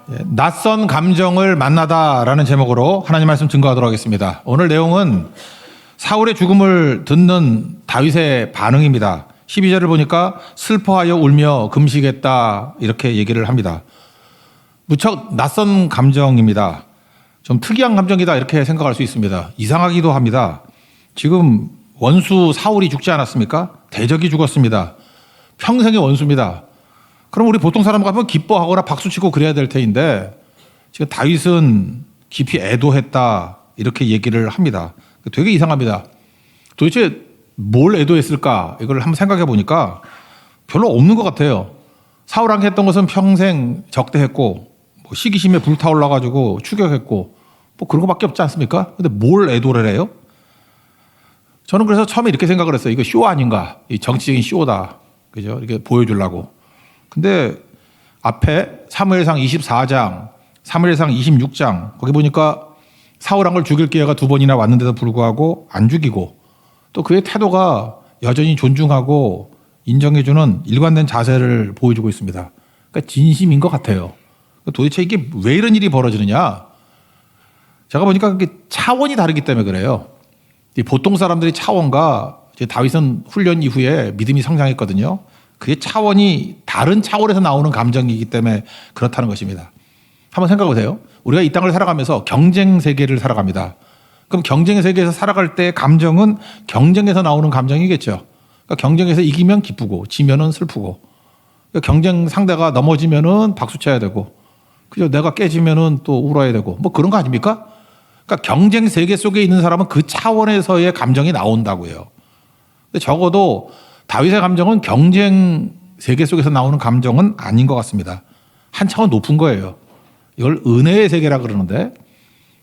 낯선 감정을 만나다라는 제목으로 하나님 말씀 증거하도록 하겠습니다. 오늘 내용은 사울의 죽음을 듣는 다윗의 반응입니다. 12절을 보니까 슬퍼하여 울며 금식했다 이렇게 얘기를 합니다. 무척 낯선 감정입니다. 좀 특이한 감정이다 이렇게 생각할 수 있습니다. 이상하기도 합니다. 지금 원수 사울이 죽지 않았습니까? 대적이 죽었습니다. 평생의 원수입니다. 그럼 우리 보통 사람 같으면 기뻐하거나 박수치고 그래야 될 테인데 지금 다윗은 깊이 애도했다 이렇게 얘기를 합니다. 되게 이상합니다. 도대체 뭘 애도했을까 이걸 한번 생각해 보니까 별로 없는 것 같아요. 사울한테 했던 것은 평생 적대했고 뭐 시기심에 불타올라 가지고 추격했고 뭐 그런 것밖에 없지 않습니까? 근데 뭘 애도를 해요? 저는 그래서 처음에 이렇게 생각을 했어요. 이거 쇼 아닌가? 이 정치적인 쇼다. 그죠? 이렇게 보여주려고. 근데 앞에 사무엘상 24장, 사무엘상 26장 거기 보니까 사울 왕을 죽일 기회가 2번이나 왔는데도 불구하고 안 죽이고 또 그의 태도가 여전히 존중하고 인정해주는 일관된 자세를 보여주고 있습니다. 그러니까 진심인 것 같아요. 도대체 이게 왜 이런 일이 벌어지느냐? 제가 보니까 그게 차원이 다르기 때문에 그래요. 보통 사람들의 차원과 다윗은 훈련 이후에 믿음이 성장했거든요. 그게 차원이 다른 차원에서 나오는 감정이기 때문에 그렇다는 것입니다. 한번 생각해 보세요. 우리가 이 땅을 살아가면서 경쟁 세계를 살아갑니다. 그럼 경쟁의 세계에서 살아갈 때 감정은 경쟁에서 나오는 감정이겠죠. 그러니까 경쟁에서 이기면 기쁘고 지면은 슬프고 그러니까 경쟁 상대가 넘어지면은 박수 쳐야 되고 그죠? 내가 깨지면은 또 울어야 되고 뭐 그런 거 아닙니까? 그러니까 경쟁 세계 속에 있는 사람은 그 차원에서의 감정이 나온다고요. 근데 적어도 다윗의 감정은 경쟁 세계 속에서 나오는 감정은 아닌 것 같습니다. 한 차원 높은 거예요. 이걸 은혜의 세계라 그러는데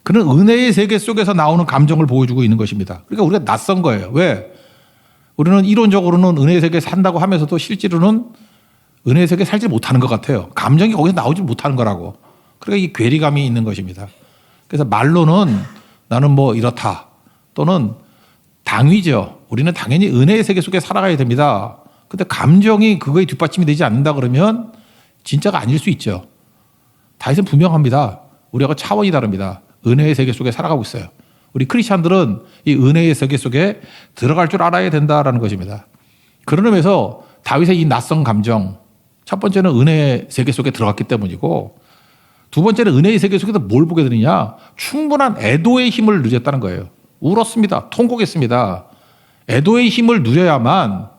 그는 은혜의 세계 속에서 나오는 감정을 보여주고 있는 것입니다. 그러니까 우리가 낯선 거예요. 왜? 우리는 이론적으로는 은혜의 세계에 산다고 하면서도 실제로는 은혜의 세계에 살지 못하는 것 같아요. 감정이 거기서 나오지 못하는 거라고. 그러니까 이 괴리감이 있는 것입니다. 그래서 말로는 나는 뭐 이렇다 또는 당위죠. 우리는 당연히 은혜의 세계 속에 살아가야 됩니다. 근데 감정이 그거에 뒷받침이 되지 않는다 그러면 진짜가 아닐 수 있죠. 다윗은 분명합니다. 우리하고 차원이 다릅니다. 은혜의 세계 속에 살아가고 있어요. 우리 크리스찬들은 이 은혜의 세계 속에 들어갈 줄 알아야 된다라는 것입니다. 그런 의미에서 다윗의 이 낯선 감정, 첫 번째는 은혜의 세계 속에 들어갔기 때문이고 두 번째는 은혜의 세계 속에서 뭘 보게 되느냐? 충분한 애도의 힘을 누렸다는 거예요. 울었습니다. 통곡했습니다. 애도의 힘을 누려야만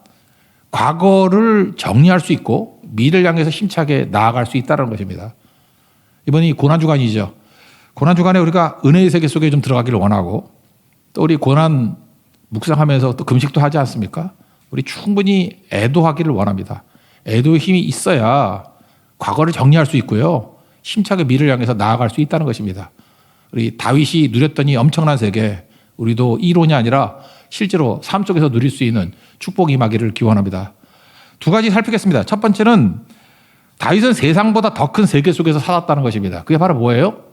과거를 정리할 수 있고 미래를 향해서 힘차게 나아갈 수 있다는 것입니다. 이번이 고난주간이죠. 고난주간에 우리가 은혜의 세계 속에 좀 들어가기를 원하고 또 우리 고난 묵상하면서 또 금식도 하지 않습니까? 우리 충분히 애도하기를 원합니다. 애도의 힘이 있어야 과거를 정리할 수 있고요. 힘차게 미래를 향해서 나아갈 수 있다는 것입니다. 우리 다윗이 누렸던 이 엄청난 세계 우리도 이론이 아니라 실제로 삶 속에서 누릴 수 있는 축복이 임하기를 기원합니다. 두 가지 살피겠습니다. 첫 번째는 다윗은 세상보다 더 큰 세계 속에서 살았다는 것입니다. 그게 바로 뭐예요?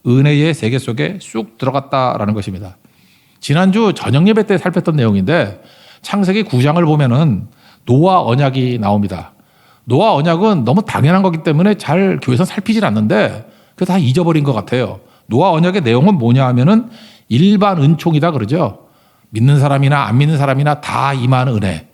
은혜의 세계 속에 쑥 들어갔다라는 것입니다. 지난주 저녁 예배 때 살폈던 내용인데 창세기 9장을 보면은 노아 언약이 나옵니다. 노아 언약은 너무 당연한 거기 때문에 잘 교회에서 살피질 않는데 그래서 다 잊어버린 것 같아요. 노아 언약의 내용은 뭐냐 하면은 일반 은총이다 그러죠. 믿는 사람이나 안 믿는 사람이나 다 임하는 은혜.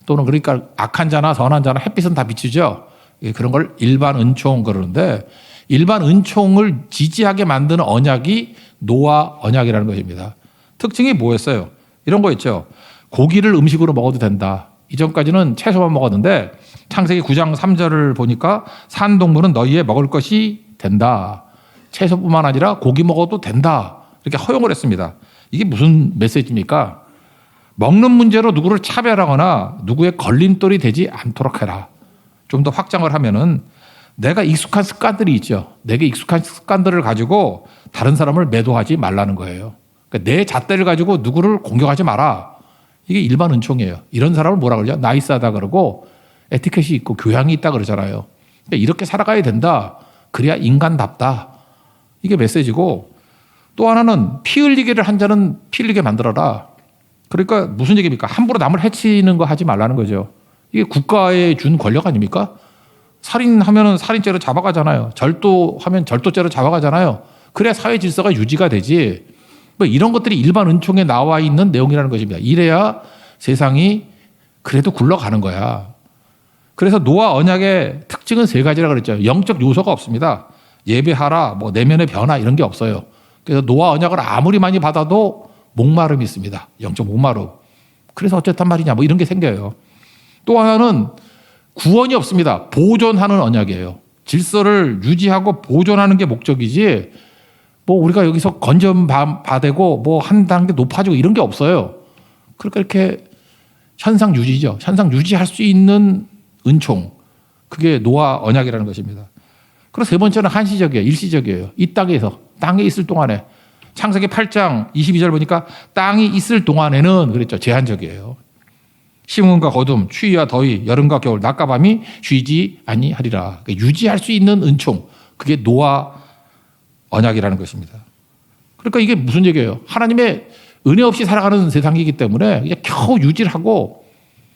또는 그러니까 악한 자나 선한 자나 햇빛은 다 비추죠. 그런 걸 일반 은총 그러는데 일반 은총을 지지하게 만드는 언약이 노아 언약이라는 것입니다. 특징이 뭐였어요? 이런 거 있죠. 고기를 음식으로 먹어도 된다. 이전까지는 채소만 먹었는데 창세기 9장 3절을 보니까 산 동물은 너희의 먹을 것이 된다. 채소뿐만 아니라 고기 먹어도 된다. 이렇게 허용을 했습니다. 이게 무슨 메시지입니까? 먹는 문제로 누구를 차별하거나 누구의 걸림돌이 되지 않도록 해라. 좀 더 확장을 하면은 내가 익숙한 습관들이 있죠. 내게 익숙한 습관들을 가지고 다른 사람을 매도하지 말라는 거예요. 그러니까 내 잣대를 가지고 누구를 공격하지 마라. 이게 일반 은총이에요. 이런 사람을 뭐라 그러죠? 나이스하다 그러고 에티켓이 있고 교양이 있다 그러잖아요. 그러니까 이렇게 살아가야 된다. 그래야 인간답다. 이게 메시지고 또 하나는 피 흘리기를 한 자는 피 흘리게 만들어라. 그러니까 무슨 얘기입니까? 함부로 남을 해치는 거 하지 말라는 거죠. 이게 국가에 준 권력 아닙니까? 살인하면은 살인죄로 잡아가잖아요. 절도하면 절도죄로 잡아가잖아요. 그래야 사회 질서가 유지가 되지. 뭐 이런 것들이 일반 은총에 나와 있는 내용이라는 것입니다. 이래야 세상이 그래도 굴러가는 거야. 그래서 노아 언약의 특징은 세 가지라 그랬죠. 영적 요소가 없습니다. 예배하라, 뭐 내면의 변화 이런 게 없어요. 그래서 노아 언약을 아무리 많이 받아도 목마름이 있습니다. 영적 목마름. 그래서 어쨌단 말이냐 뭐 이런 게 생겨요. 또 하나는 구원이 없습니다. 보존하는 언약이에요. 질서를 유지하고 보존하는 게 목적이지 뭐 우리가 여기서 건전받고 뭐 한 단계 높아지고 이런 게 없어요. 그러니까 이렇게 현상 유지죠. 현상 유지할 수 있는 은총. 그게 노아 언약이라는 것입니다. 그리고 세 번째는 한시적이에요. 일시적이에요. 이 땅에 있을 동안에 창세기 8장 22절 보니까 땅이 있을 동안에는 그랬죠. 제한적이에요. 심음과 거둠, 추위와 더위, 여름과 겨울, 낮과 밤이 쉬지 아니하리라. 그러니까 유지할 수 있는 은총. 그게 노아 언약이라는 것입니다. 그러니까 이게 무슨 얘기예요? 하나님의 은혜 없이 살아가는 세상이기 때문에 이제 겨우 유지를 하고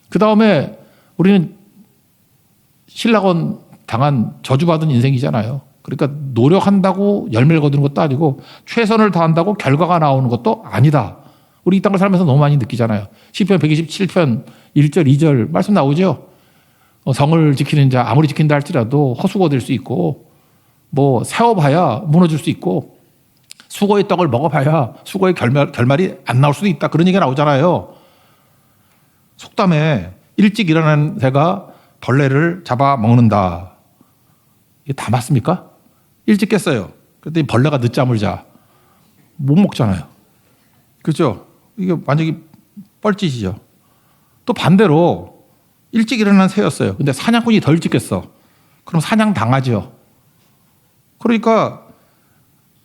그 다음에 우리는 신라곤 당한 저주받은 인생이잖아요. 그러니까 노력한다고 열매를 거두는 것도 아니고 최선을 다한다고 결과가 나오는 것도 아니다. 우리 이 땅을 살면서 너무 많이 느끼잖아요. 시편 127편 1절 2절 말씀 나오죠. 성을 지키는 자 아무리 지킨다 할지라도 허수고될 수 있고 뭐 세워봐야 무너질 수 있고 수고의 떡을 먹어봐야 수고의 결말이 안 나올 수도 있다. 그런 얘기가 나오잖아요. 속담에 일찍 일어나는 새가 벌레를 잡아먹는다. 이게 다 맞습니까? 일찍 깼어요. 그랬더니 벌레가 늦잠을 자. 못 먹잖아요. 그렇죠? 이게 완전히 뻘짓이죠. 또 반대로 일찍 일어난 새였어요. 근데 사냥꾼이 덜 찍겠어. 그럼 사냥 당하죠. 그러니까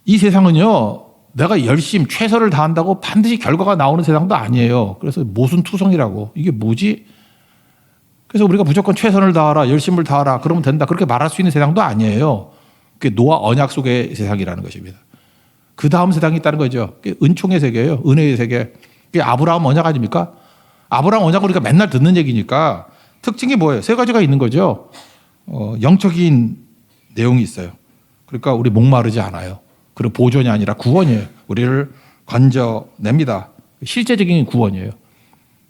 이 세상은요, 내가 열심히 최선을 다한다고 반드시 결과가 나오는 세상도 아니에요. 그래서 모순투성이라고. 이게 뭐지? 그래서 우리가 무조건 최선을 다하라, 열심을 다하라, 그러면 된다. 그렇게 말할 수 있는 세상도 아니에요. 그게 노아 언약 속의 세상이라는 것입니다. 그 다음 세상이 있다는 거죠. 그게 은총의 세계예요. 은혜의 세계. 그게 아브라함 언약 아닙니까? 아브라함 언약을 우리가 맨날 듣는 얘기니까 특징이 뭐예요? 세 가지가 있는 거죠. 영적인 내용이 있어요. 그러니까 우리 목마르지 않아요. 그리고 보존이 아니라 구원이에요. 우리를 건져냅니다. 실제적인 구원이에요.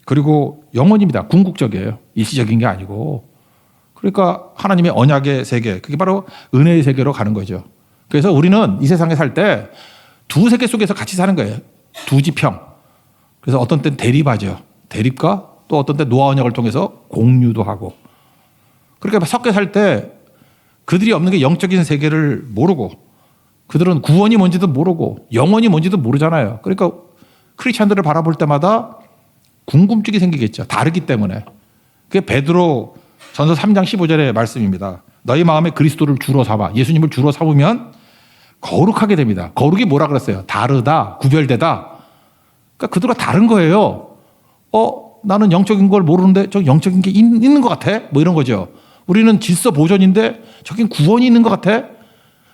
그리고 영원입니다. 궁극적이에요. 일시적인 게 아니고. 그러니까 하나님의 언약의 세계, 그게 바로 은혜의 세계로 가는 거죠. 그래서 우리는 이 세상에 살 때 두 세계 속에서 같이 사는 거예요. 두 지평. 그래서 어떤 때는 대립하죠. 대립과 또 어떤 때 노아 언약을 통해서 공유도 하고. 그러니까 섞여 살 때 그들이 없는 게 영적인 세계를 모르고 그들은 구원이 뭔지도 모르고 영원이 뭔지도 모르잖아요. 그러니까 크리스찬들을 바라볼 때마다 궁금증이 생기겠죠. 다르기 때문에. 그게 베드로 전서 3장 15절의 말씀입니다. 너희 마음에 그리스도를 주로 삼아 예수님을 주로 삼으면 거룩하게 됩니다. 거룩이 뭐라 그랬어요? 다르다, 구별되다. 그러니까 그들과 다른 거예요. 나는 영적인 걸 모르는데 저 영적인 게 있는 것 같아? 뭐 이런 거죠. 우리는 질서 보존인데 저긴 구원이 있는 것 같아?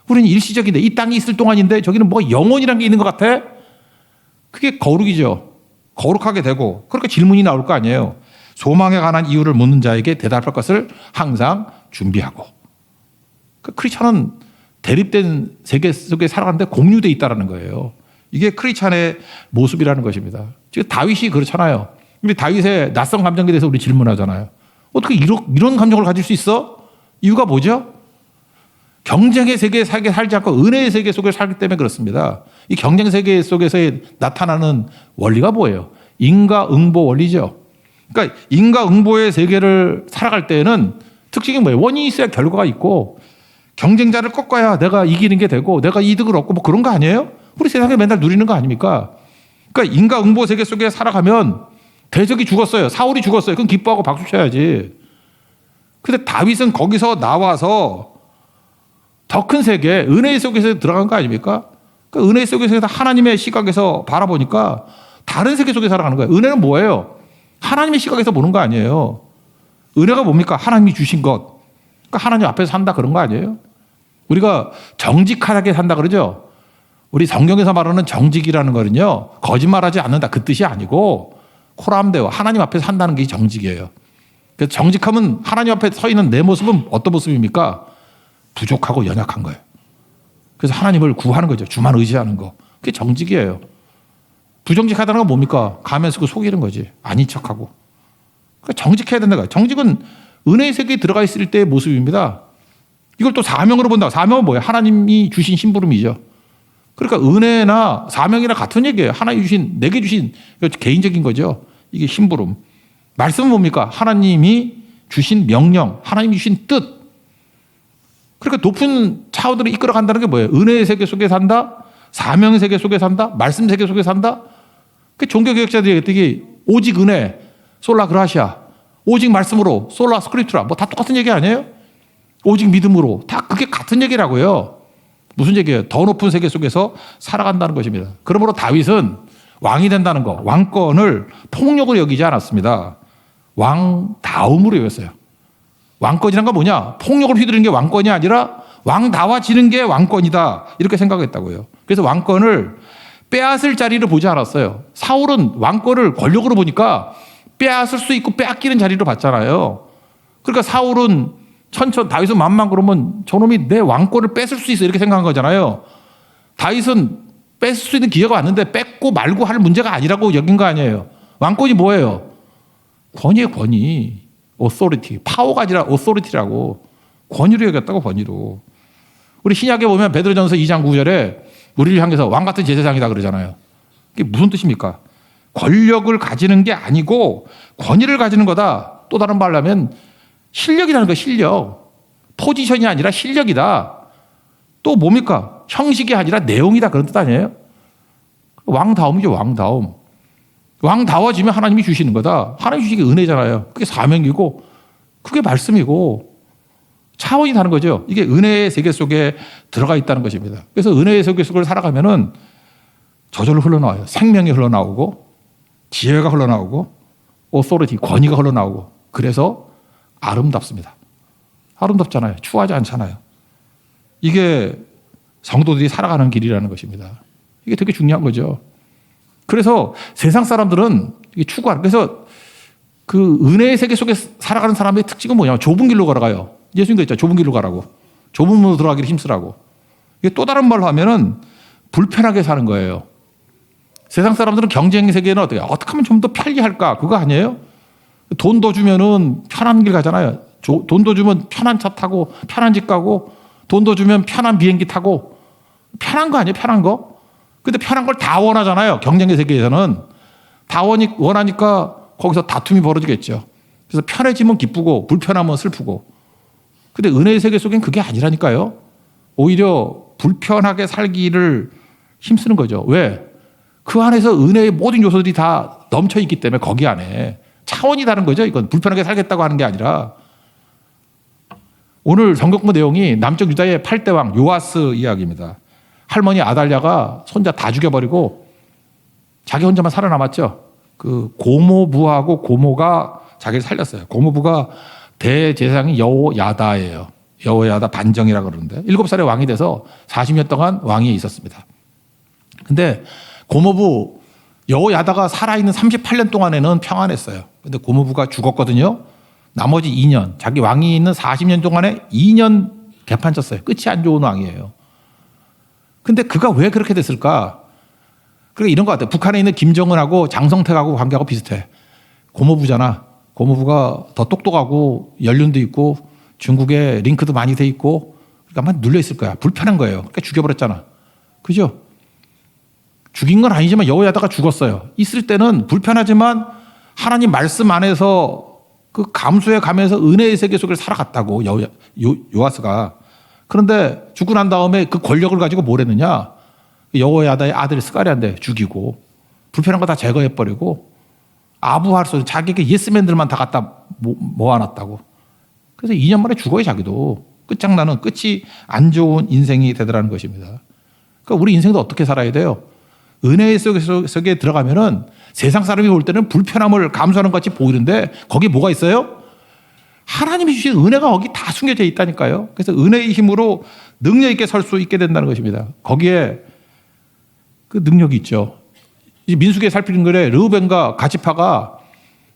우리는 일시적인데 이 땅이 있을 동안인데 저기는 뭐 영원이라는 게 있는 것 같아? 그게 거룩이죠. 거룩하게 되고 그렇게 질문이 나올 거 아니에요. 소망에 관한 이유를 묻는 자에게 대답할 것을 항상 준비하고. 그 크리스찬은 대립된 세계 속에 살아가는데 공유되어 있다는 거예요. 이게 크리스찬의 모습이라는 것입니다. 지금 다윗이 그렇잖아요. 우리 다윗의 낯선 감정에 대해서 우리 질문하잖아요. 어떻게 이런 감정을 가질 수 있어? 이유가 뭐죠? 경쟁의 세계에 살지 않고 은혜의 세계 속에 살기 때문에 그렇습니다. 이 경쟁 세계 속에서 나타나는 원리가 뭐예요? 인과응보 원리죠. 그러니까 인과응보의 세계를 살아갈 때에는 특징이 뭐예요? 원인이 있어야 결과가 있고 경쟁자를 꺾어야 내가 이기는 게 되고 내가 이득을 얻고 뭐 그런 거 아니에요? 우리 세상에 맨날 누리는 거 아닙니까? 그러니까 인과응보 세계 속에 살아가면 대적이 죽었어요. 사울이 죽었어요. 그럼 기뻐하고 박수 쳐야지. 근데 다윗은 거기서 나와서 더 큰 세계, 은혜의 속에서 들어간 거 아닙니까? 그러니까 은혜 속에서 하나님의 시각에서 바라보니까 다른 세계 속에 살아가는 거예요. 은혜는 뭐예요? 하나님의 시각에서 보는 거 아니에요. 은혜가 뭡니까? 하나님이 주신 것. 그러니까 하나님 앞에서 산다 그런 거 아니에요? 우리가 정직하게 산다 그러죠? 우리 성경에서 말하는 정직이라는 거는요, 거짓말하지 않는다 그 뜻이 아니고 코람데오 하나님 앞에서 산다는 게 정직이에요. 그래서 정직함은 하나님 앞에 서 있는 내 모습은 어떤 모습입니까? 부족하고 연약한 거예요. 그래서 하나님을 구하는 거죠. 주만 의지하는 거. 그게 정직이에요. 부정직하다는 건 뭡니까? 가면 쓰고 속이는 거지. 아닌 척하고. 그러니까 정직해야 된다. 정직은 은혜의 세계에 들어가 있을 때의 모습입니다. 이걸 또 사명으로 본다. 사명은 뭐예요? 하나님이 주신 심부름이죠. 그러니까 은혜나 사명이나 같은 얘기예요. 하나님이 주신, 내게 주신 개인적인 거죠. 이게 심부름. 말씀은 뭡니까? 하나님이 주신 명령, 하나님이 주신 뜻. 그러니까 높은 차원으로 이끌어 간다는 게 뭐예요? 은혜의 세계 속에 산다, 사명의 세계 속에 산다, 말씀 세계 속에 산다. 그 종교개혁자들이 얘기했듯이 오직 은혜, 솔라 그라시아, 오직 말씀으로, 솔라 스크립투라, 뭐 다 똑같은 얘기 아니에요? 오직 믿음으로, 다 그게 같은 얘기라고요. 무슨 얘기예요? 더 높은 세계 속에서 살아간다는 것입니다. 그러므로 다윗은 왕이 된다는 거, 왕권을 폭력으로 여기지 않았습니다. 왕다움으로 여겼어요. 왕권이란 건 뭐냐? 폭력을 휘두르는 게 왕권이 아니라 왕다워지는 게 왕권이다. 이렇게 생각했다고요. 그래서 왕권을 빼앗을 자리를 보지 않았어요. 사울은 왕권을 권력으로 보니까 빼앗을 수 있고 빼앗기는 자리로 봤잖아요. 그러니까 사울은 다윗은 만만 그러면 저놈이 내 왕권을 뺏을 수 있어 이렇게 생각한 거잖아요. 다윗은 뺏을 수 있는 기회가 왔는데 뺏고 말고 할 문제가 아니라고 여긴 거 아니에요. 왕권이 뭐예요? 권위예요, 권위. authority. 파워가 아니라 authority라고. 권위로 여겼다고, 권위로. 우리 신약에 보면 베드로전서 2장 9절에 우리를 향해서 왕 같은 제사장이다 그러잖아요. 그게 무슨 뜻입니까? 권력을 가지는 게 아니고 권위를 가지는 거다. 또 다른 말로 하면 실력이라는 거, 실력. 포지션이 아니라 실력이다. 또 뭡니까? 형식이 아니라 내용이다. 그런 뜻 아니에요? 왕다움이죠, 왕다움. 왕다워지면 하나님이 주시는 거다. 하나님이 주시는 게 은혜잖아요. 그게 사명이고 그게 말씀이고 차원이 다른 거죠. 이게 은혜의 세계 속에 들어가 있다는 것입니다. 그래서 은혜의 세계 속을 살아가면은 저절로 흘러나와요. 생명이 흘러나오고 지혜가 흘러나오고 authority, 권위가 흘러나오고 그래서 아름답습니다. 아름답잖아요. 추하지 않잖아요. 이게 성도들이 살아가는 길이라는 것입니다. 이게 되게 중요한 거죠. 그래서 세상 사람들은 추구하는, 그래서 그 은혜의 세계 속에 살아가는 사람의 특징은 뭐냐면 좁은 길로 걸어가요. 예수님도 했죠. 좁은 길로 가라고. 좁은 문으로 들어가기를 힘쓰라고. 이게 또 다른 말로 하면은 불편하게 사는 거예요. 세상 사람들은 경쟁 세계는 어떻게 하면 좀 더 편리할까? 그거 아니에요? 돈 더 주면은 편한 길 가잖아요. 돈 더 주면 편한 차 타고 편한 집 가고 돈 더 주면 편한 비행기 타고 편한 거 아니에요? 편한 거? 근데 편한 걸 다 원하잖아요. 경쟁의 세계에서는. 다 원하니까 거기서 다툼이 벌어지겠죠. 그래서 편해지면 기쁘고 불편하면 슬프고. 근데 은혜의 세계 속엔 그게 아니라니까요. 오히려 불편하게 살기를 힘쓰는 거죠. 왜? 그 안에서 은혜의 모든 요소들이 다 넘쳐 있기 때문에 거기 안에. 차원이 다른 거죠. 이건 불편하게 살겠다고 하는 게 아니라. 오늘 성경부 내용이 남쪽 유다의 8대 왕 요아스 이야기입니다. 할머니 아달랴가 손자 다 죽여버리고 자기 혼자만 살아남았죠. 그 고모부하고 고모가 자기를 살렸어요. 고모부가 대제사장이 여호야다예요. 여호야다 반정이라고 그러는데 7살에 왕이 돼서 40년 동안 왕위에 있었습니다. 근데 고모부 여호야다가 살아있는 38년 동안에는 평안했어요. 근데 고모부가 죽었거든요. 나머지 2년, 자기 왕이 있는 40년 동안에 2년 개판쳤어요. 끝이 안 좋은 왕이에요. 근데 그가 왜 그렇게 됐을까? 그러니까 이런 것 같아요. 북한에 있는 김정은하고 장성택하고 관계하고 비슷해. 고모부잖아. 고모부가 더 똑똑하고 연륜도 있고 중국에 링크도 많이 돼 있고 그러니까 막 눌려 있을 거야. 불편한 거예요. 그러니까 죽여버렸잖아. 그죠? 죽인 건 아니지만 여호야다가 죽었어요. 있을 때는 불편하지만 하나님 말씀 안에서 그 감수해 가면서 은혜의 세계 속을 살아갔다고 요아스가. 그런데 죽고 난 다음에 그 권력을 가지고 뭘 했느냐? 여호야다의 아들 스가랴인데 죽이고 불편한 거 다 제거해버리고 아부할 자기에게 예스맨들만 다 갖다 모아놨다고. 그래서 2년 만에 죽어요, 자기도. 끝장나는 끝이 안 좋은 인생이 되더라는 것입니다. 그러니까 우리 인생도 어떻게 살아야 돼요? 은혜의 속에 들어가면은 세상 사람이 볼 때는 불편함을 감수하는 것 같이 보이는데 거기에 뭐가 있어요? 하나님이 주신 은혜가 거기 다 숨겨져 있다니까요. 그래서 은혜의 힘으로 능력 있게 설 수 있게 된다는 것입니다. 거기에 그 능력이 있죠. 민수기에 살피는 글에 르우벤과 가시파가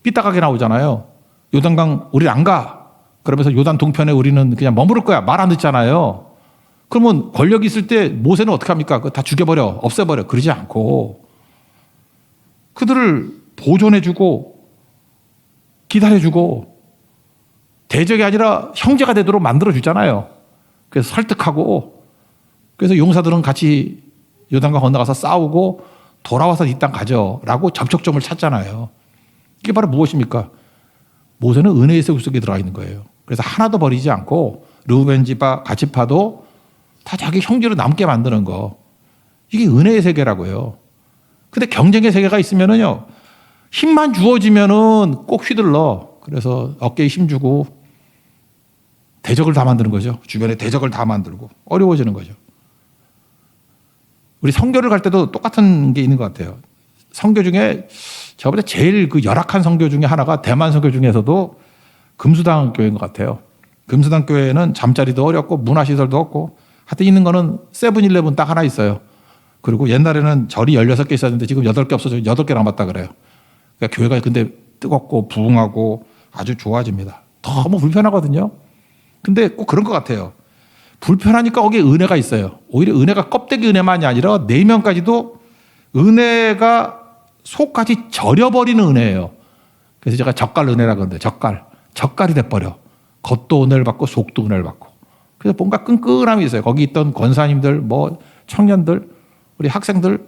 삐딱하게 나오잖아요. 요단강 우리 안 가. 그러면서 요단 동편에 우리는 그냥 머무를 거야. 말 안 듣잖아요. 그러면 권력이 있을 때 모세는 어떻게 합니까? 그거 다 죽여버려, 없애버려. 그러지 않고 그들을 보존해주고 기다려주고 대적이 아니라 형제가 되도록 만들어주잖아요. 그래서 설득하고 그래서 용사들은 같이 요단강 건너가서 싸우고 돌아와서 이 땅 가져라고 접촉점을 찾잖아요. 이게 바로 무엇입니까? 모세는 은혜의 세계 속에 들어가 있는 거예요. 그래서 하나도 버리지 않고 르우벤 지파, 갓지파도 다 자기 형제로 남게 만드는 거. 이게 은혜의 세계라고요. 근데 경쟁의 세계가 있으면은요, 힘만 주어지면은 꼭 휘둘러. 그래서 어깨에 힘주고 대적을 다 만드는 거죠. 주변에 대적을 다 만들고 어려워지는 거죠. 우리 선교를 갈 때도 똑같은 게 있는 것 같아요. 선교 중에 저보다 제일 그 열악한 선교 중에 하나가 대만 선교 중에서도 금수당 교회인 것 같아요. 금수당 교회는 잠자리도 어렵고 문화시설도 없고 하여튼 있는 거는 세븐일레븐 딱 하나 있어요. 그리고 옛날에는 절이 16개 있었는데 지금 8개 없어져 8개 남았다 그래요. 그러니까 교회가 근데 뜨겁고 부흥하고 아주 좋아집니다. 너무 불편하거든요. 근데 꼭 그런 것 같아요. 불편하니까 거기에 은혜가 있어요. 오히려 은혜가 껍데기 은혜만이 아니라 내면까지도 은혜가 속까지 절여버리는 은혜예요. 그래서 제가 젓갈 은혜라 그러는데 젓갈이 돼버려. 겉도 은혜를 받고 속도 은혜를 받고. 그래서 뭔가 끈끈함이 있어요. 거기 있던 권사님들, 뭐 청년들, 우리 학생들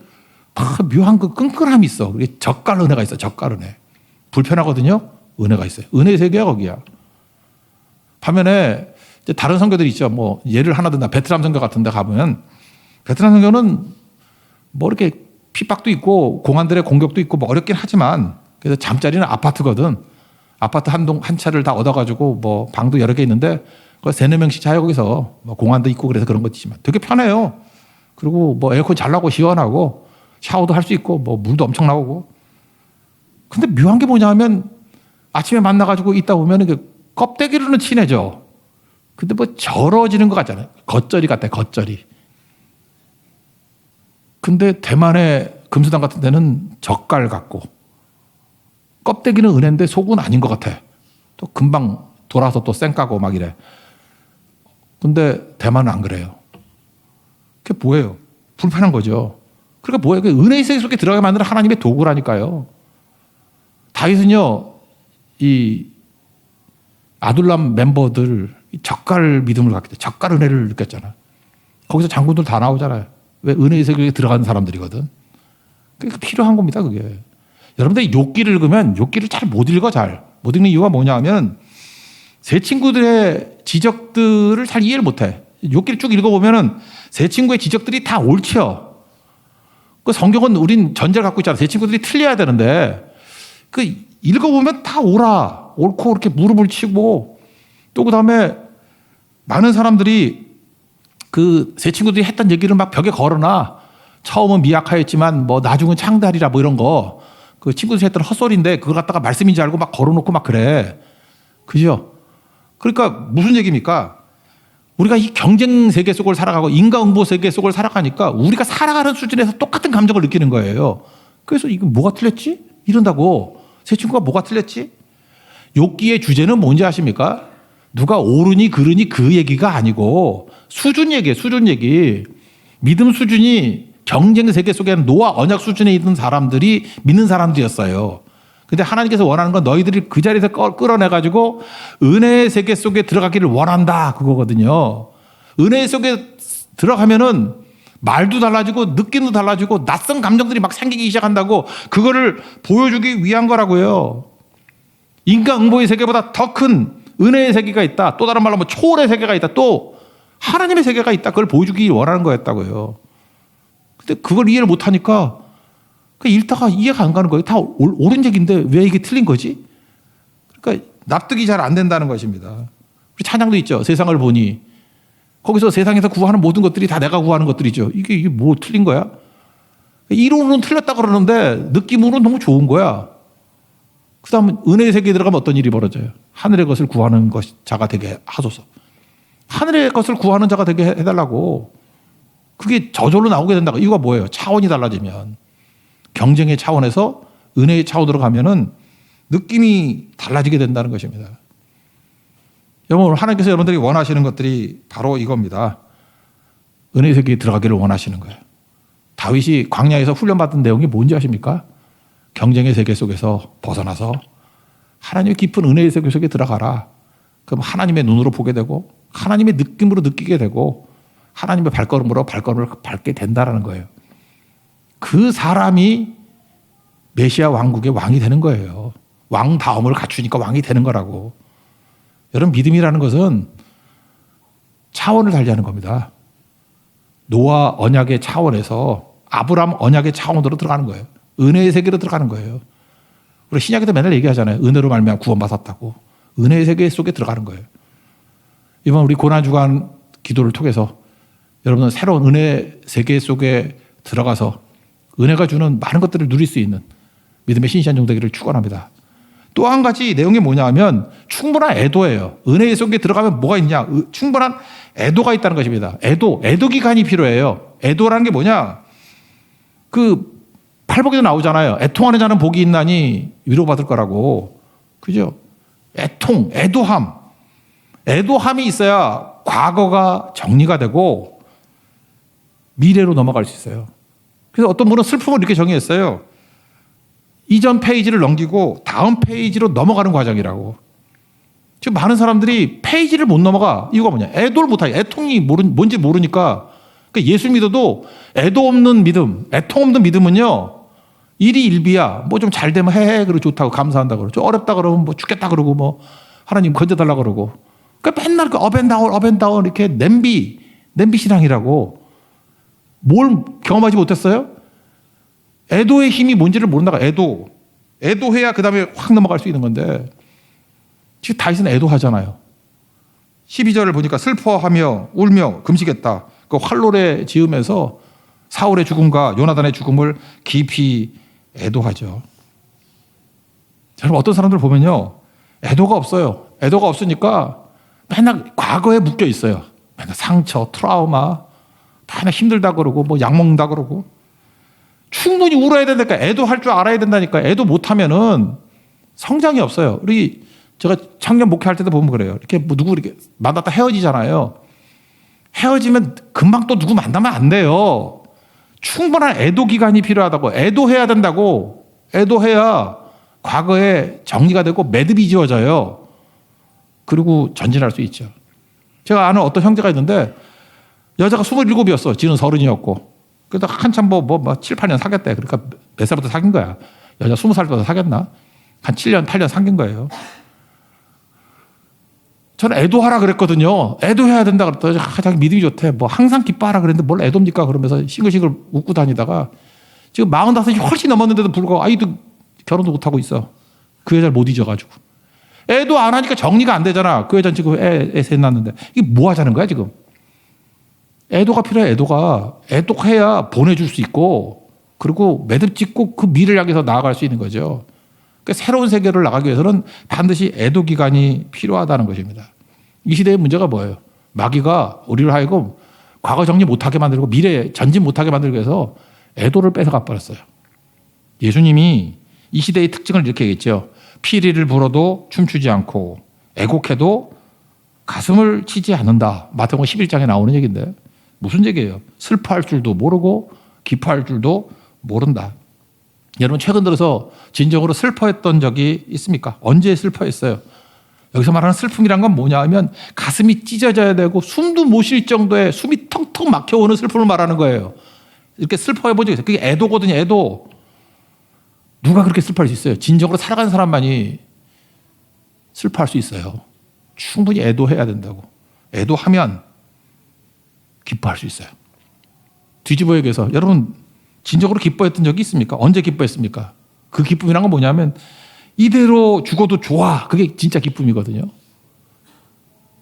다 묘한 그 끈끈함이 있어. 그게 젓갈 은혜가 있어. 젓갈 은혜. 불편하거든요. 은혜가 있어요. 은혜의 세계야 거기야. 반면에 이제 다른 선교들이 있죠. 뭐 예를 하나 든다. 베트남 선교 같은 데 가보면 베트남 선교는 뭐 이렇게 핍박도 있고 공안들의 공격도 있고 뭐 어렵긴 하지만 그래서 잠자리는 아파트거든. 아파트 한 차를 다 얻어가지고 뭐 방도 여러 개 있는데 그 3-4명씩 자요 거기서. 뭐 공안도 있고 그래서 그런 것이지만 되게 편해요. 그리고 뭐 에어컨 잘 나고 시원하고 샤워도 할 수 있고 뭐 물도 엄청 나오고. 근데 묘한 게 뭐냐면 아침에 만나가지고 있다 보면 이게 껍데기로는 친해져. 근데 뭐 절어지는 것 같잖아요. 겉절이 같아, 겉절이. 근데 대만의 금수당 같은 데는 젓갈 같고 껍데기는 은혜인데 속은 아닌 것 같아. 또 금방 돌아서 또 쌩까고 막 이래. 근데 대만은 안 그래요. 그게 뭐예요? 불편한 거죠. 그러니까 뭐예요? 은혜의 세계 속에 들어가게 만드는 하나님의 도구라니까요. 다윗은요, 이 아둘람 멤버들 젓갈 믿음을 갖게 돼. 젓갈 은혜를 느꼈잖아. 거기서 장군들 다 나오잖아요. 왜? 은혜의 세계에 들어가는 사람들이거든. 그게 필요한 겁니다, 그게. 여러분들이 욥기를 읽으면 욥기를 잘 못 읽어, 잘. 못 읽는 이유가 뭐냐 하면 세 친구들의 지적들을 잘 이해를 못 해. 욥기를 쭉 읽어보면은 세 친구의 지적들이 다 옳죠. 그 성경은 우린 전제를 갖고 있잖아. 세 친구들이 틀려야 되는데 그 읽어보면 다 옳고 이렇게 무릎을 치고 또 그다음에 많은 사람들이 그 세 친구들이 했던 얘기를 막 벽에 걸어놔. 처음은 미약하였지만 뭐 나중은 창달이라 뭐 이런 거. 그 친구들이 했던 헛소리인데 그걸 갖다가 말씀인 줄 알고 막 걸어놓고 막 그래. 그죠? 그러니까 무슨 얘기입니까? 우리가 이 경쟁 세계 속을 살아가고 인과응보 세계 속을 살아가니까 우리가 살아가는 수준에서 똑같은 감정을 느끼는 거예요. 그래서 이거 뭐가 틀렸지? 이런다고. 세 친구가 뭐가 틀렸지? 욥기의 주제는 뭔지 아십니까? 누가 옳으니 그르니 그 얘기가 아니고 수준 얘기예요. 수준 얘기. 믿음 수준이 경쟁 세계 속에는 노아 언약 수준에 있는 사람들이 믿는 사람들이었어요. 근데 하나님께서 원하는 건 너희들이 그 자리에서 끌어내가지고 은혜의 세계 속에 들어가기를 원한다. 그거거든요. 은혜 속에 들어가면은 말도 달라지고 느낌도 달라지고 낯선 감정들이 막 생기기 시작한다고 그거를 보여주기 위한 거라고요. 인과응보의 세계보다 더 큰 은혜의 세계가 있다. 또 다른 말로 하면 초월의 세계가 있다. 또 하나님의 세계가 있다. 그걸 보여주기 원하는 거였다고요. 근데 그걸 이해를 못하니까 읽다가 이해가 안 가는 거예요. 다 옳은 얘기인데 왜 이게 틀린 거지? 그러니까 납득이 잘 안 된다는 것입니다. 우리 찬양도 있죠. 세상을 보니. 거기서 세상에서 구하는 모든 것들이 다 내가 구하는 것들이죠. 이게 뭐 틀린 거야? 이론으로는 틀렸다 그러는데 느낌으로는 너무 좋은 거야. 그 다음에 은혜의 세계에 들어가면 어떤 일이 벌어져요? 하늘의 것을 구하는 자가 되게 하소서. 하늘의 것을 구하는 자가 되게 해달라고. 그게 저절로 나오게 된다고. 이유가 뭐예요? 차원이 달라지면. 경쟁의 차원에서 은혜의 차원으로 가면은 느낌이 달라지게 된다는 것입니다. 여러분, 하나님께서 여러분들이 원하시는 것들이 바로 이겁니다. 은혜의 세계에 들어가기를 원하시는 거예요. 다윗이 광야에서 훈련받은 내용이 뭔지 아십니까? 경쟁의 세계 속에서 벗어나서 하나님의 깊은 은혜의 세계 속에 들어가라. 그럼 하나님의 눈으로 보게 되고 하나님의 느낌으로 느끼게 되고 하나님의 발걸음으로 발걸음을 밟게 된다는 거예요. 그 사람이 메시아 왕국의 왕이 되는 거예요. 왕다움을 갖추니까 왕이 되는 거라고. 여러분, 믿음이라는 것은 차원을 달리하는 겁니다. 노아 언약의 차원에서 아브라함 언약의 차원으로 들어가는 거예요. 은혜의 세계로 들어가는 거예요. 우리 신약에도 맨날 얘기하잖아요. 은혜로 말미암아 구원받았다고. 은혜의 세계 속에 들어가는 거예요. 이번 우리 고난주간 기도를 통해서 여러분은 새로운 은혜 세계 속에 들어가서 은혜가 주는 많은 것들을 누릴 수 있는 믿음의 신실한 종 되기를 축원합니다. 또 한 가지 내용이 뭐냐 하면 충분한 애도예요. 은혜 속에 들어가면 뭐가 있냐? 충분한 애도가 있다는 것입니다. 애도 기간이 필요해요. 애도라는 게 뭐냐? 그 팔복에도 나오잖아요. 애통하는 자는 복이 있나니 위로받을 거라고. 그죠? 애도함이 있어야 과거가 정리가 되고 미래로 넘어갈 수 있어요. 그래서 어떤 분은 슬픔을 이렇게 정의했어요. 이전 페이지를 넘기고 다음 페이지로 넘어가는 과정이라고. 지금 많은 사람들이 페이지를 못 넘어가. 이유가 뭐냐? 애도를 못하게. 애통이 뭔지 모르니까. 그러니까 예수 믿어도 애도 없는 믿음, 애통 없는 믿음은요, 일이 일비야. 뭐 좀 잘 되면 해. 그리고 좋다고 감사한다 그러고. 좀 어렵다 그러면 뭐 죽겠다 그러고 뭐 하나님 건져달라 그러고. 그러니까 맨날 그 업앤다운 이렇게 냄비 신앙이라고. 뭘 경험하지 못했어요? 애도의 힘이 뭔지를 모른다가 애도해야 그 다음에 확 넘어갈 수 있는 건데 지금 다윗은 애도하잖아요. 12절을 보니까 슬퍼하며 울며 금식했다. 그 활로레 지으면서 사울의 죽음과 요나단의 죽음을 깊이 애도하죠. 여러분, 어떤 사람들 보면요, 애도가 없어요. 애도가 없으니까 맨날 과거에 묶여 있어요. 맨날 상처, 트라우마, 맨날 힘들다 그러고 뭐 약 먹는다 그러고. 충분히 울어야 된다니까. 애도할 줄 알아야 된다니까. 애도 못하면은 성장이 없어요. 우리 제가 청년 목회할 때도 보면 그래요. 이렇게 뭐 누구 이렇게 만났다 헤어지잖아요. 헤어지면 금방 또 누구 만나면 안 돼요. 충분한 애도 기간이 필요하다고. 애도해야 된다고. 애도해야 과거에 정리가 되고 매듭이 지어져요. 그리고 전진할 수 있죠. 제가 아는 어떤 형제가 있는데 여자가 27이었어. 지는 30이었고. 그래도 한참 7, 8년 사귀었대. 그러니까 몇 살부터 사귄 거야. 여자 20살부터 사귀었나? 한 7년, 8년 사귄 거예요. 저는 애도하라 그랬거든요. 애도해야 된다 그랬더니 자기 믿음이 좋대. 뭐 항상 기뻐하라 그랬는데 뭘 애도입니까? 그러면서 싱글싱글 웃고 다니다가 지금 45이 훨씬 넘었는데도 불구하고 아이도 결혼도 못하고 있어. 그 여자를 못 잊어가지고. 애도 안 하니까 정리가 안 되잖아. 그 여자는 지금 애 셋 낳았는데. 이게 뭐 하자는 거야, 지금? 애도가 필요해. 애도해야 보내줄 수 있고 그리고 매듭 짓고 그 미래를 향해서 나아갈 수 있는 거죠. 그러니까 새로운 세계를 나가기 위해서는 반드시 애도 기간이 필요하다는 것입니다. 이 시대의 문제가 뭐예요? 마귀가 우리를 하여금 과거 정리 못하게 만들고 미래 전진 못하게 만들기 위해서 애도를 뺏어가 버렸어요. 예수님이 이 시대의 특징을 이렇게 얘기했죠. 피리를 불어도 춤추지 않고 애곡해도 가슴을 치지 않는다. 마태복음 11장에 나오는 얘기인데 무슨 얘기예요? 슬퍼할 줄도 모르고 기뻐할 줄도 모른다. 여러분, 최근 들어서 진정으로 슬퍼했던 적이 있습니까? 언제 슬퍼했어요? 여기서 말하는 슬픔이란 건 뭐냐 하면 가슴이 찢어져야 되고 숨도 못 쉴 정도의 숨이 턱턱 막혀오는 슬픔을 말하는 거예요. 이렇게 슬퍼해 본 적이 있어요. 그게 애도거든요. 애도. 누가 그렇게 슬퍼할 수 있어요? 진정으로 살아가는 사람만이 슬퍼할 수 있어요. 충분히 애도해야 된다고. 애도하면 기뻐할 수 있어요. 뒤집어 얘기해서 여러분 진정으로 기뻐했던 적이 있습니까? 언제 기뻐했습니까? 그 기쁨이란 건 뭐냐면 이대로 죽어도 좋아. 그게 진짜 기쁨이거든요.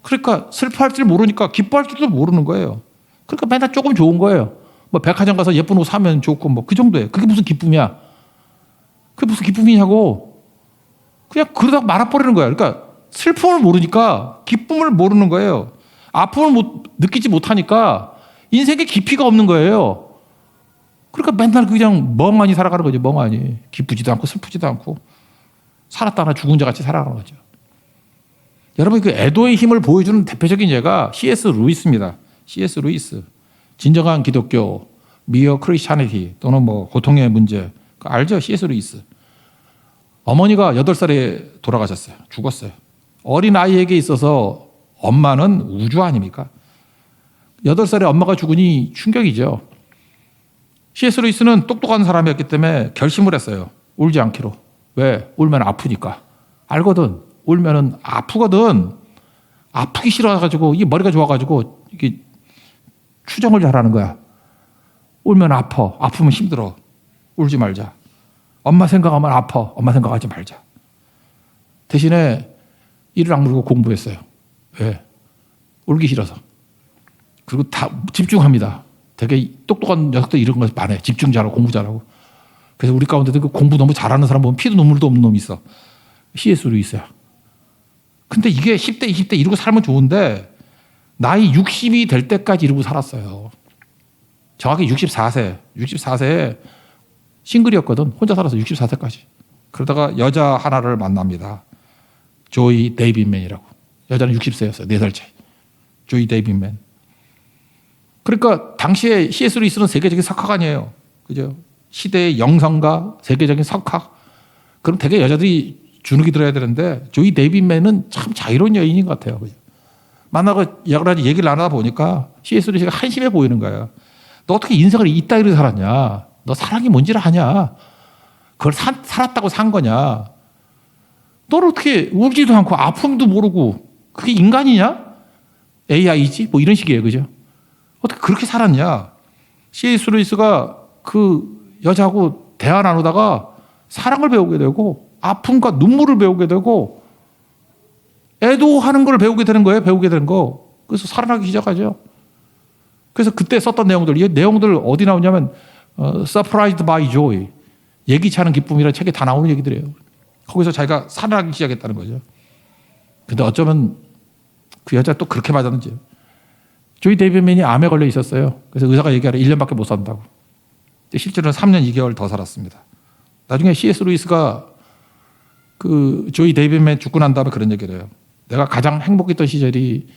그러니까 슬퍼할 줄 모르니까 기뻐할 줄도 모르는 거예요. 그러니까 맨날 조금 좋은 거예요. 뭐 백화점 가서 예쁜 옷 사면 좋고 뭐 그 정도예요. 그게 무슨 기쁨이야? 그게 무슨 기쁨이냐고. 그냥 그러다가 말아버리는 거야. 그러니까 슬픔을 모르니까 기쁨을 모르는 거예요. 아픔을 느끼지 못하니까 인생에 깊이가 없는 거예요. 그러니까 맨날 그냥 멍하니 살아가는 거죠. 멍하니. 기쁘지도 않고 슬프지도 않고. 살았다나 죽은 자 같이 살아가는 거죠. 여러분 그 애도의 힘을 보여주는 대표적인 예가 C.S. 루이스입니다. C.S. 루이스. 진정한 기독교, 미어 크리스찬리티 또는 뭐 고통의 문제. 알죠? C.S. 루이스. 어머니가 8살에 돌아가셨어요. 죽었어요. 어린 아이에게 있어서 엄마는 우주 아닙니까? 8살에 엄마가 죽으니 충격이죠. C.S. 루이스는 똑똑한 사람이었기 때문에 결심을 했어요. 울지 않기로. 왜? 울면 아프니까. 알거든. 울면은 아프거든. 아프기 싫어가지고 이 머리가 좋아가지고 이게 추정을 잘하는 거야. 울면 아파. 아프면 힘들어. 울지 말자. 엄마 생각하면 아파. 엄마 생각하지 말자. 대신에 이를 악물고 공부했어요. 왜? 울기 싫어서. 그리고 다 집중합니다. 되게 똑똑한 녀석들 이런 거 많아요. 집중 잘하고 공부 잘하고. 그래서 우리 가운데도 그 공부 너무 잘하는 사람 보면 피도 눈물도 없는 놈이 있어. C.S. 루이스야. 근데 이게 10대, 20대 이러고 살면 좋은데 나이 60이 될 때까지 이러고 살았어요. 정확히 64세에 싱글이었거든. 혼자 살아서 64세까지. 그러다가 여자 하나를 만납니다. 조이 데이빗맨이라고. 여자는 60세였어요. 4살 차이. 조이 데이빗맨. 그러니까 당시에 C.S. 루이스는 세계적인 석학 아니에요. 그죠? 시대의 영성가, 세계적인 석학. 그럼 되게 여자들이 주눅이 들어야 되는데 조이 데이빗맨은 참 자유로운 여인인 것 같아요. 그죠? 만나고 여러 가지 얘기를 나누다 보니까 C.S. 루이스가 한심해 보이는 거예요. 너 어떻게 인생을 이따위로 살았냐? 너 사랑이 뭔지를 아냐? 그걸 살았다고 산 거냐? 너는 어떻게 울지도 않고 아픔도 모르고 그게 인간이냐? AI지? 뭐 이런 식이에요. 그죠? 어떻게 그렇게 살았냐? C.S. 루이스가 그 여자하고 대화 나누다가 사랑을 배우게 되고 아픔과 눈물을 배우게 되고 애도하는 걸 배우게 되는 거예요. 배우게 되는 거. 그래서 살아나기 시작하죠. 그래서 그때 썼던 내용들, 이 내용들 어디 나오냐면 Surprised by Joy. 예기치 않은 기쁨이라는 책에 다 나오는 얘기들이에요. 거기서 자기가 살아나기 시작했다는 거죠. 근데 어쩌면 그 여자 또 그렇게 맞았는지. 조이 데이빗맨이 암에 걸려 있었어요. 그래서 의사가 얘기하라 1년밖에 못 산다고. 실제로는 3년 2개월 더 살았습니다. 나중에 C.S. 루이스가 그 조이 데이빗맨 죽고 난 다음에 그런 얘기를 해요. 내가 가장 행복했던 시절이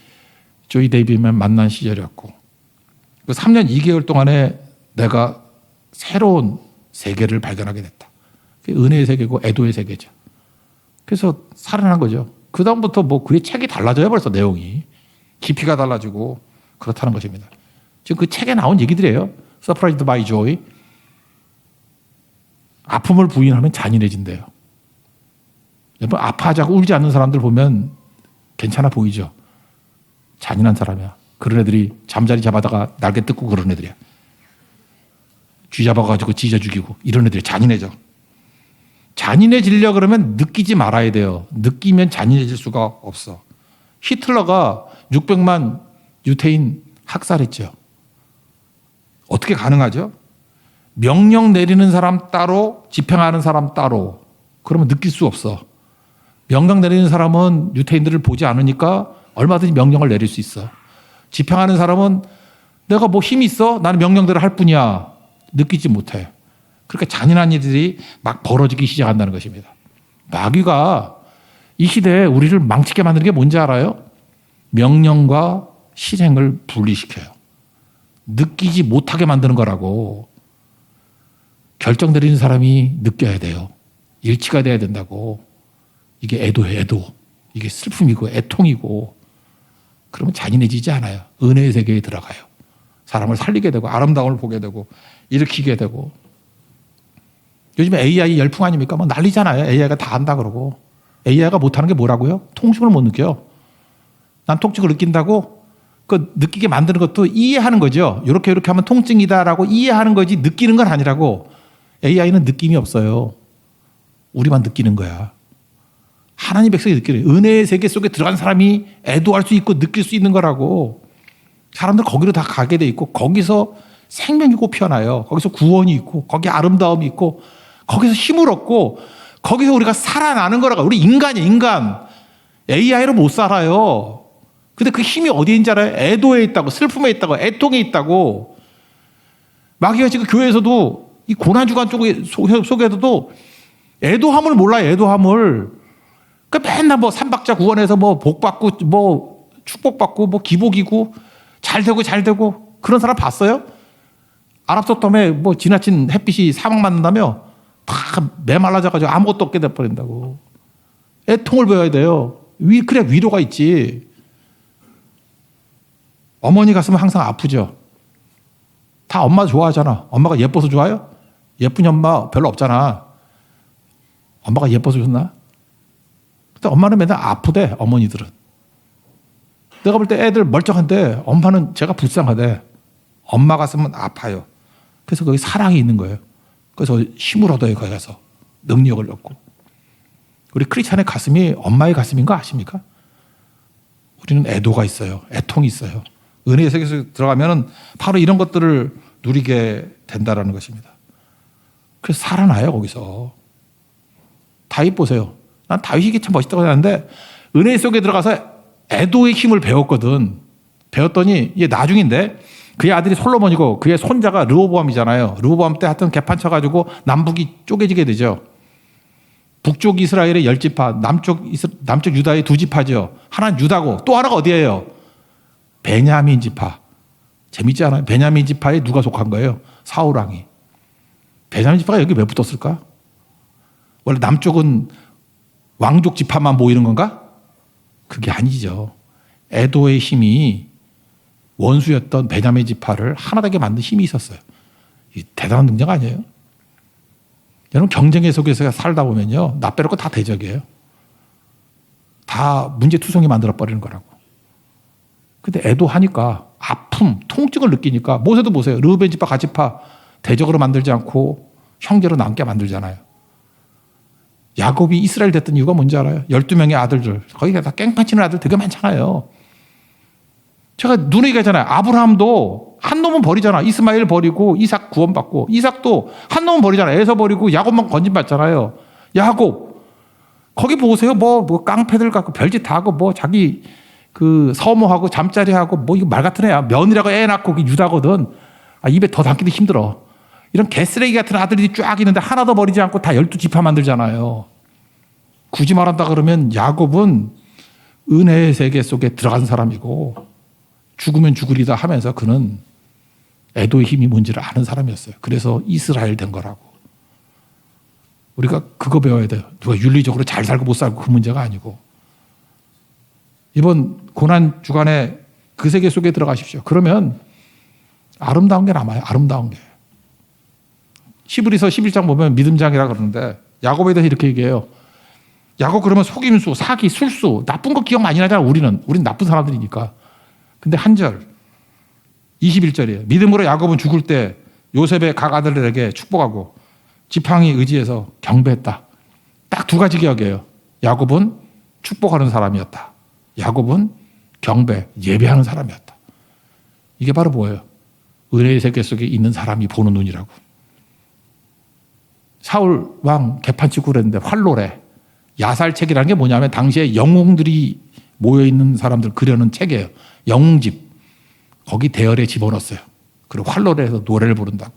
조이 데이빗맨 만난 시절이었고 그 3년 2개월 동안에 내가 새로운 세계를 발견하게 됐다. 그게 은혜의 세계고 애도의 세계죠. 그래서 살아난 거죠. 그 다음부터 뭐 그의 책이 달라져요. 벌써 내용이. 깊이가 달라지고 그렇다는 것입니다. 지금 그 책에 나온 얘기들이에요. Surprised by Joy. 아픔을 부인하면 잔인해진대요. 여러분 아파하지 않고 울지 않는 사람들 보면 괜찮아 보이죠. 잔인한 사람이야. 그런 애들이 잠자리 잡아다가 날개 뜯고 그런 애들이야. 쥐 잡아가지고 찢어 죽이고 이런 애들이 잔인해져. 잔인해지려 그러면 느끼지 말아야 돼요. 느끼면 잔인해질 수가 없어. 히틀러가 600만 유태인 학살했죠. 어떻게 가능하죠? 명령 내리는 사람 따로, 집행하는 사람 따로. 그러면 느낄 수 없어. 명령 내리는 사람은 유태인들을 보지 않으니까 얼마든지 명령을 내릴 수 있어. 집행하는 사람은 내가 뭐 힘이 있어? 나는 명령대로 할 뿐이야. 느끼지 못해. 그렇게 잔인한 일들이 막 벌어지기 시작한다는 것입니다. 마귀가 이 시대에 우리를 망치게 만드는 게 뭔지 알아요? 명령과 실행을 분리시켜요. 느끼지 못하게 만드는 거라고. 결정 내리는 사람이 느껴야 돼요. 일치가 돼야 된다고. 이게 애도예요, 애도. 이게 슬픔이고 애통이고. 그러면 잔인해지지 않아요. 은혜의 세계에 들어가요. 사람을 살리게 되고 아름다움을 보게 되고 일으키게 되고. 요즘에 AI 열풍 아닙니까? 뭐 난리잖아요. AI가 다 한다 그러고. AI가 못하는 게 뭐라고요? 통증을 못 느껴. 난 통증을 느낀다고? 그 느끼게 만드는 것도 이해하는 거죠. 이렇게 하면 통증이다라고 이해하는 거지 느끼는 건 아니라고. AI는 느낌이 없어요. 우리만 느끼는 거야. 하나님 백성이 느끼는 은혜의 세계 속에 들어간 사람이 애도할 수 있고 느낄 수 있는 거라고. 사람들 거기로 다 가게 돼 있고 거기서 생명이 꽃피어나요. 거기서 구원이 있고 거기 아름다움이 있고 거기서 힘을 얻고 거기서 우리가 살아나는 거라고. 우리 인간이야, 인간. AI로 못 살아요. 근데 그 힘이 어디에 있는지 알아요? 애도에 있다고, 슬픔에 있다고, 애통에 있다고. 마귀가 지금 교회에서도 이 고난주간 속에서도 애도함을 몰라요. 애도함을. 그 맨날 뭐 삼박자 구원에서 뭐 복받고 뭐 축복받고 뭐 기복이고 잘 되고 그런 사람 봤어요? 아랍소돔에 뭐 지나친 햇빛이 사막 맞는다며 다 메말라져가지고 아무것도 없게 돼버린다고. 애통을 배워야 돼요. 그래 위로가 있지. 어머니 가슴은 항상 아프죠. 다 엄마 좋아하잖아. 엄마가 예뻐서 좋아요? 예쁜 엄마 별로 없잖아. 엄마가 예뻐서 좋나? 근데 엄마는 맨날 아프대, 어머니들은. 내가 볼 때 애들 멀쩡한데 엄마는 제가 불쌍하대. 엄마 가슴은 아파요. 그래서 거기 사랑이 있는 거예요. 그래서 힘을 얻어요, 거기 가서. 능력을 얻고. 우리 크리스찬의 가슴이 엄마의 가슴인 거 아십니까? 우리는 애도가 있어요. 애통이 있어요. 은혜의 세계에서 들어가면 바로 이런 것들을 누리게 된다는 것입니다. 그래서 살아나요, 거기서. 다윗 보세요. 난 다윗이 참 멋있다고 생각하는데 은혜 속에 들어가서 애도의 힘을 배웠거든. 배웠더니 이게 나중인데 그의 아들이 솔로몬이고 그의 손자가 르호보암이잖아요. 르호보암 때 하여튼 개판 쳐가지고 남북이 쪼개지게 되죠. 북쪽 이스라엘의 10지파, 남쪽 유다의 2지파죠. 하나는 유다고 또 하나가 어디예요? 베냐민 지파. 재밌지 않아요? 베냐민 지파에 누가 속한 거예요? 사울 왕이. 베냐민 지파가 여기 왜 붙었을까? 원래 남쪽은 왕족 지파만 모이는 건가? 그게 아니죠. 에도의 힘이 원수였던 베냐민 지파를 하나 되게 만든 힘이 있었어요. 이 대단한 능력 아니에요? 여러분 경쟁의 속에서 살다 보면요. 나 빼놓고 다 대적이에요. 다 문제투성이 만들어버리는 거라고. 근데 애도하니까 아픔, 통증을 느끼니까 모세도 보세요. 르우벤 지파, 갓 지파 대적으로 만들지 않고 형제로 남게 만들잖아요. 야곱이 이스라엘 됐던 이유가 뭔지 알아요? 12명의 아들들. 거기 다 깽판 치는 아들 되게 많잖아요. 제가 눈에 얘기하잖아요. 아브라함도 한 놈은 버리잖아. 이스마엘 버리고 이삭 구원받고 이삭도 한 놈은 버리잖아. 에서 버리고 야곱만 건진받잖아요. 야곱. 거기 보세요. 뭐 깡패들 갖고 별짓 다 하고 뭐 자기 그 서모하고 잠자리하고 뭐 이거 말 같은 애야. 며느리라고 애 낳고 유다거든. 입에 더 담기도 힘들어. 이런 개쓰레기 같은 아들이 쫙 있는데 하나도 버리지 않고 다 12지파 만들잖아요. 굳이 말한다 그러면 야곱은 은혜의 세계 속에 들어간 사람이고 죽으면 죽으리다 하면서 그는 애도의 힘이 뭔지를 아는 사람이었어요. 그래서 이스라엘 된 거라고. 우리가 그거 배워야 돼요. 누가 윤리적으로 잘 살고 못 살고 그 문제가 아니고. 이번 고난 주간에 그 세계 속에 들어가십시오. 그러면 아름다운 게 남아요. 아름다운 게. 히브리서 11장 보면 믿음장이라 그러는데 야곱에 대해서 이렇게 얘기해요. 야곱 그러면 속임수, 사기, 술수, 나쁜 거 기억 많이 나잖아. 우린 나쁜 사람들이니까. 근데 한 절 21절이에요. 믿음으로 야곱은 죽을 때 요셉의 각 아들들에게 축복하고 지팡이 의지해서 경배했다. 딱 두 가지 기억이에요. 야곱은 축복하는 사람이었다. 야곱은 경배, 예배하는 사람이었다. 이게 바로 뭐예요? 은혜의 세계 속에 있는 사람이 보는 눈이라고. 사울 왕 개판치고 그랬는데 활로래. 야살책이라는 게 뭐냐면 당시에 영웅들이 모여있는 사람들 그려놓은 책이에요. 영웅집. 거기 대열에 집어넣었어요. 그리고 활로래에서 노래를 부른다고.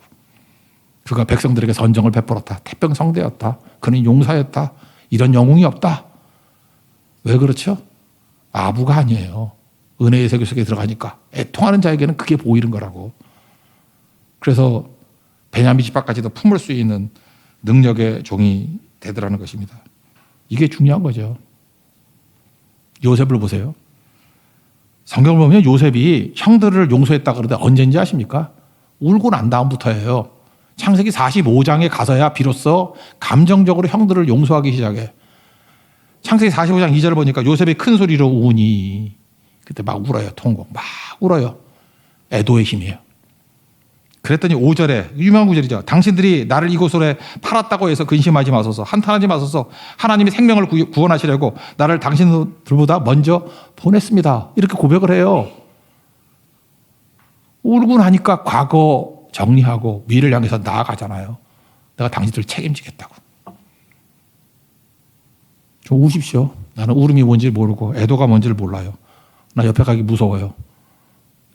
그가 백성들에게 선정을 베풀었다. 태평성대였다. 그는 용사였다. 이런 영웅이 없다. 왜 그렇죠? 아부가 아니에요. 은혜의 세계 속에 들어가니까. 애통하는 자에게는 그게 보이는 거라고. 그래서 베냐민 지파까지도 품을 수 있는 능력의 종이 되더라는 것입니다. 이게 중요한 거죠. 요셉을 보세요. 성경을 보면 요셉이 형들을 용서했다 그러는데 언제인지 아십니까? 울고 난 다음부터예요. 창세기 45장에 가서야 비로소 감정적으로 형들을 용서하기 시작해. 창세기 45장 2절을 보니까 요셉이 큰 소리로 우니 그때 막 울어요. 통곡 막 울어요. 애도의 힘이에요. 그랬더니 5절에 유명한 구절이죠. 당신들이 나를 이곳으로 팔았다고 해서 근심하지 마소서. 한탄하지 마소서. 하나님이 생명을 구원하시려고 나를 당신들보다 먼저 보냈습니다. 이렇게 고백을 해요. 울고 나니까 과거 정리하고 미래를 향해서 나아가잖아요. 내가 당신들을 책임지겠다고. 좀 우십시오. 나는 울음이 뭔지 모르고 애도가 뭔지를 몰라요. 나 옆에 가기 무서워요.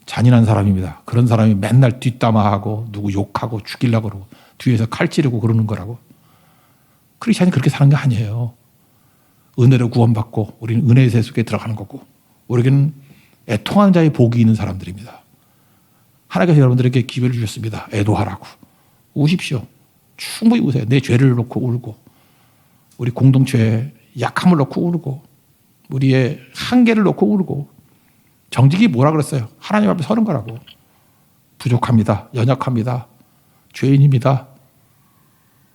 잔인한 사람입니다. 그런 사람이 맨날 뒷담화하고 누구 욕하고 죽이려고 그러고 뒤에서 칼 찌르고 그러는 거라고. 크리스찬이 그렇게 사는 게 아니에요. 은혜로 구원받고 우리는 은혜의 새 속에 들어가는 거고 우리에게는 애통하는 자의 복이 있는 사람들입니다. 하나님께서 여러분들에게 기회를 주셨습니다. 애도하라고. 우십시오. 충분히 우세요. 내 죄를 놓고 울고 우리 공동체의 약함을 놓고 울고 우리의 한계를 놓고 울고 정직이 뭐라 그랬어요? 하나님 앞에 서는 거라고. 부족합니다. 연약합니다. 죄인입니다.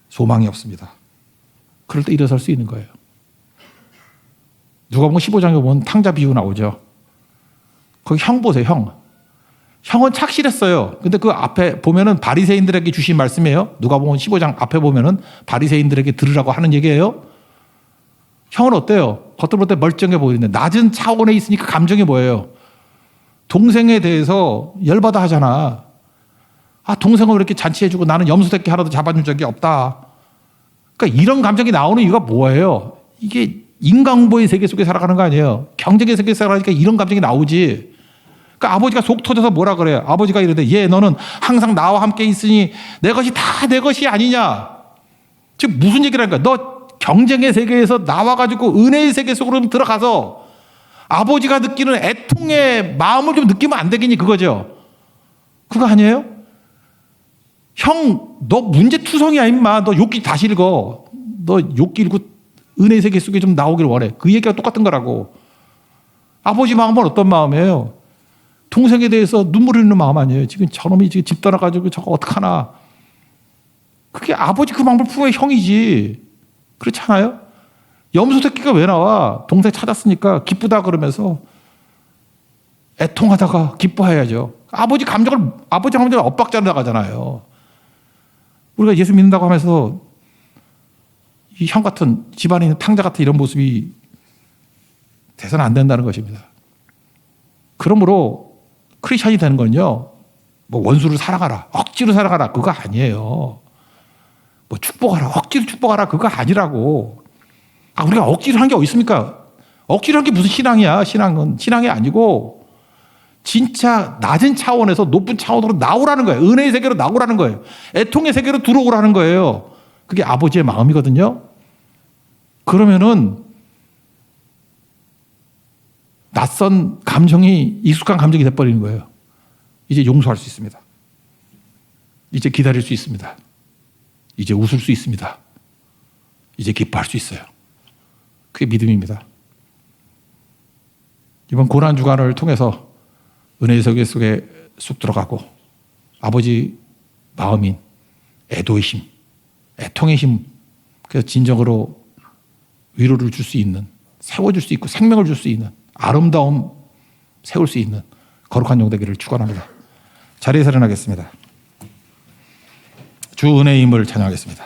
소망이 없습니다. 그럴 때 일어설 수 있는 거예요. 누가복음 15장에 보면 탕자 비유 나오죠. 거기 형 보세요. 형은 착실했어요. 근데 그 앞에 보면은 바리새인들에게 주신 말씀이에요. 누가복음 15장 앞에 보면은 바리새인들에게 들으라고 하는 얘기예요. 형은 어때요? 겉으로 볼 때 멀쩡해 보이는데 낮은 차원에 있으니까 감정이 뭐예요? 동생에 대해서 열받아 하잖아. 아, 동생을 왜 이렇게 잔치해주고 나는 염소새끼 하나도 잡아준 적이 없다. 그러니까 이런 감정이 나오는 이유가 뭐예요? 이게 인간보의 세계 속에 살아가는 거 아니에요. 경쟁의 세계에 살아가니까 이런 감정이 나오지. 그러니까 아버지가 속 터져서 뭐라 그래요? 아버지가 이러대. 얘 너는 항상 나와 함께 있으니 내 것이 다 내 것이 아니냐. 지금 무슨 얘기를 하는 거야? 너 경쟁의 세계에서 나와가지고 은혜의 세계 속으로 들어가서 아버지가 느끼는 애통의 마음을 좀 느끼면 안 되겠니? 그거죠. 그거 아니에요? 형, 너 문제투성이야 임마. 너 욥기 다시 읽어. 너 욥기 읽고 은혜의 세계 속에 좀 나오길 원해. 그 얘기가 똑같은 거라고. 아버지 마음은 어떤 마음이에요? 동생에 대해서 눈물 흘리는 마음 아니에요. 지금 저놈이 지금 집 떠나가지고 저거 어떡하나. 그게 아버지 그 마음을 품은 형이지. 그렇지 않아요? 염소 새끼가 왜 나와? 동생 찾았으니까 기쁘다 그러면서 애통하다가 기뻐해야죠. 아버지 감정을 엇박자 나가잖아요. 우리가 예수 믿는다고 하면서 이 형 같은 집안에 있는 탕자 같은 이런 모습이 돼서는 안 된다는 것입니다. 그러므로 크리스찬이 되는 건요, 뭐 원수를 사랑하라, 억지로 사랑하라, 그거 아니에요. 뭐 축복하라, 억지로 축복하라, 그거 아니라고. 아, 우리가 억지로 한 게 어디 있습니까? 억지로 한 게 무슨 신앙이야? 신앙이 아니고 진짜 낮은 차원에서 높은 차원으로 나오라는 거예요. 은혜의 세계로 나오라는 거예요. 애통의 세계로 들어오라는 거예요. 그게 아버지의 마음이거든요. 그러면은 낯선 감정이 익숙한 감정이 돼버리는 거예요. 이제 용서할 수 있습니다. 이제 기다릴 수 있습니다. 이제 웃을 수 있습니다. 이제 기뻐할 수 있어요. 그게 믿음입니다. 이번 고난 주간을 통해서 은혜의 세계 속에 쑥 들어가고 아버지 마음인 애도의 힘, 애통의 힘, 그래서 진정으로 위로를 줄 수 있는, 세워줄 수 있고 생명을 줄 수 있는, 아름다움 세울 수 있는 거룩한 종 되기를 축원합니다. 자리에서 일어나겠습니다. 주 은혜의 힘을 찬양하겠습니다.